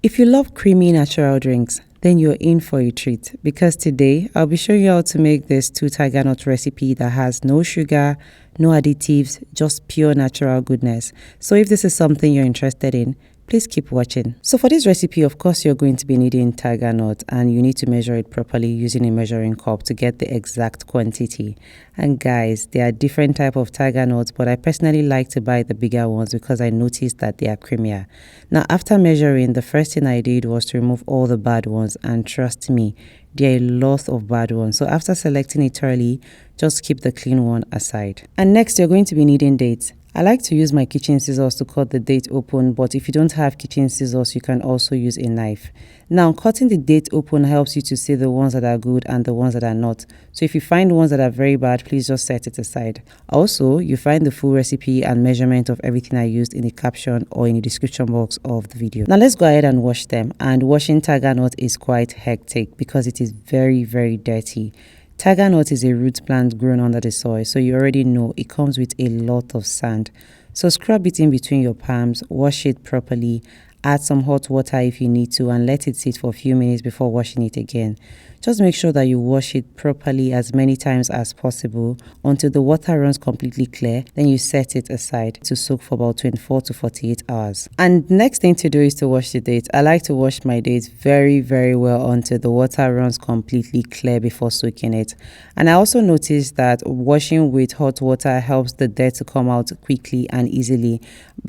If you love creamy natural drinks, then you're in for a treat because today I'll be showing you how to make this 2 Tigernut recipe that has no sugar, no additives, just pure natural goodness. So if this is something you're interested in, please keep watching. So for this recipe, of course, you're going to be needing Tigernut and you need to measure it properly using a measuring cup to get the exact quantity. And guys, there are different types of Tigernuts, but I personally like to buy the bigger ones because I noticed that they are creamier. Now, after measuring, the first thing I did was to remove all the bad ones, and trust me, there are a lot of bad ones. So after selecting it thoroughly, just keep the clean one aside. And next, you're going to be needing dates. I like to use my kitchen scissors to cut the date open, but if you don't have kitchen scissors, you can also use a knife. Now, cutting the date open helps you to see the ones that are good and the ones that are not. So if you find ones that are very bad, please just set it aside. Also, you find the full recipe and measurement of everything I used in the caption or in the description box of the video. Now, let's go ahead and wash them. And washing Tigernut is quite hectic because it is very, very dirty. Tigernut is a root plant grown under the soil, so you already know it comes with a lot of sand. So scrub it in between your palms, wash it properly, add some hot water if you need to, and let it sit for a few minutes before washing it again. Just make sure that you wash it properly as many times as possible until the water runs completely clear. Then you set it aside to soak for about 24 to 48 hours. And next thing to do is to wash the dates. I like to wash my dates very, very well until the water runs completely clear before soaking it. And I also noticed that washing with hot water helps the dirt to come out quickly and easily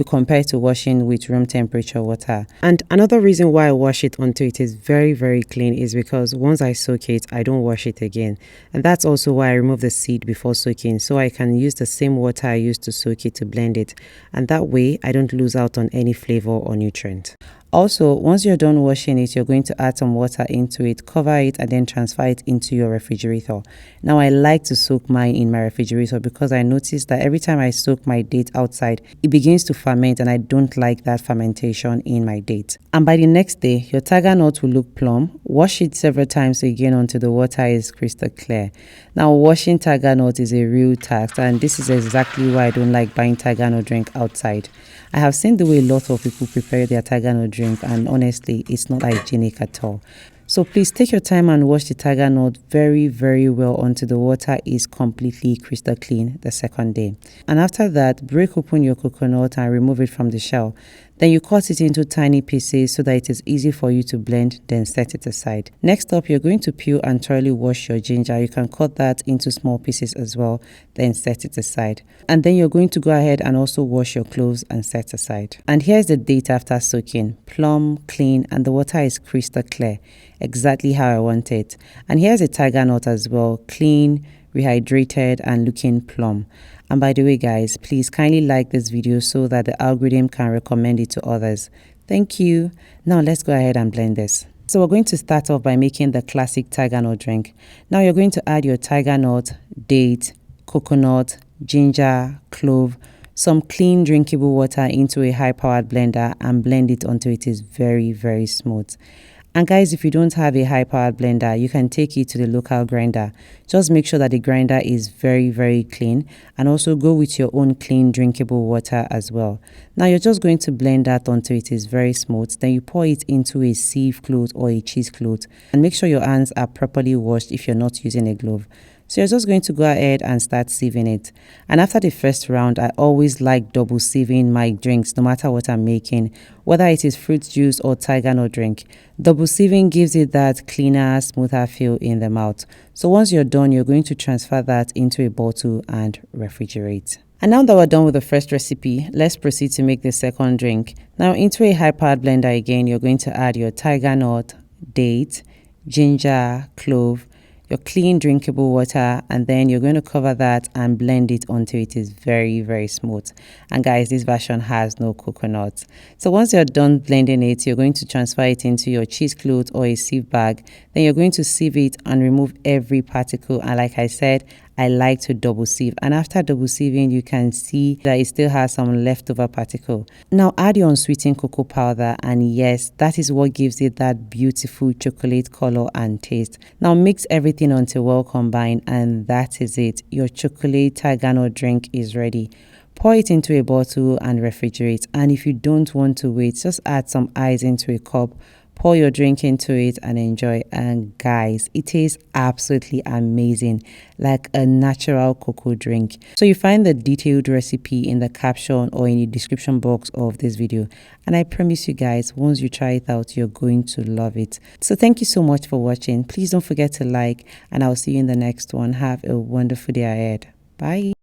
compared to washing with room temperature water. And another reason why I wash it until it is very, very clean is because once I soak it, I don't wash it again. And that's also why I remove the seed before soaking, so I can use the same water I used to soak it to blend it. And that way I don't lose out on any flavor or nutrient. Also, once you're done washing it, you're going to add some water into it, cover it, and then transfer it into your refrigerator. Now, I like to soak mine in my refrigerator because I noticed that every time I soak my date outside, it begins to ferment, and I don't like that fermentation in my date. And by the next day, your Tigernut will look plump. Wash it several times again until the water is crystal clear. Now, washing Tigernut is a real task, and this is exactly why I don't like buying Tigernut drink outside. I have seen the way a lot of people prepare their Tigernut drink, and honestly, it's not hygienic at all. So please take your time and wash the Tigernut very, very well until the water is completely crystal clean the second day. And after that, break open your coconut and remove it from the shell. Then you cut it into tiny pieces so that it is easy for you to blend, then set it aside. Next up, you're going to peel and thoroughly wash your ginger. You can cut that into small pieces as well, then set it aside. And then you're going to go ahead and also wash your cloves and set aside. And here's the date after soaking. Plump, clean, and the water is crystal clear. Exactly how I want it. And here's a Tigernut as well, clean, rehydrated, and looking plump. And by the way, guys, please kindly like this video so that the algorithm can recommend it to others. Thank you. Now let's go ahead and blend this. So we're going to start off by making the classic Tigernut drink. Now you're going to add your Tigernut, date, coconut, ginger, clove, some clean drinkable water into a high-powered blender and blend it until it is very, very smooth. And guys, if you don't have a high-powered blender, you can take it to the local grinder. Just make sure that the grinder is very, very clean, and also go with your own clean drinkable water as well. Now you're just going to blend that until it is very smooth. Then you pour it into a sieve cloth or a cheesecloth, and make sure your hands are properly washed if you're not using a glove. So you're just going to go ahead and start sieving it. And after the first round, I always like double sieving my drinks no matter what I'm making, whether it is fruit juice or Tigernut drink. Double sieving gives it that cleaner, smoother feel in the mouth. So once you're done, you're going to transfer that into a bottle and refrigerate. And now that we're done with the first recipe, let's proceed to make the second drink. Now into a high-powered blender again, you're going to add your Tigernut, date, ginger, clove, your clean drinkable water, and then you're going to cover that and blend it until it is very, very smooth. And guys, this version has no coconut. So once you're done blending it, you're going to transfer it into your cheesecloth or a sieve bag. Then you're going to sieve it and remove every particle. And like I said, I like to double sieve, and after double sieving you can see that it still has some leftover particle. Now add your unsweetened cocoa powder, and yes, that is what gives it that beautiful chocolate color and taste. Now mix everything until well combined, and that is it. Your chocolate Tigernut drink is ready. Pour it into a bottle and refrigerate. And if you don't want to wait, just add some ice into a cup, pour your drink into it and enjoy. And guys, it tastes absolutely amazing, like a natural cocoa drink. So you find the detailed recipe in the caption or in the description box of this video. And I promise you guys, once you try it out, you're going to love it. So thank you so much for watching. Please don't forget to like, and I'll see you in the next one. Have a wonderful day ahead. Bye.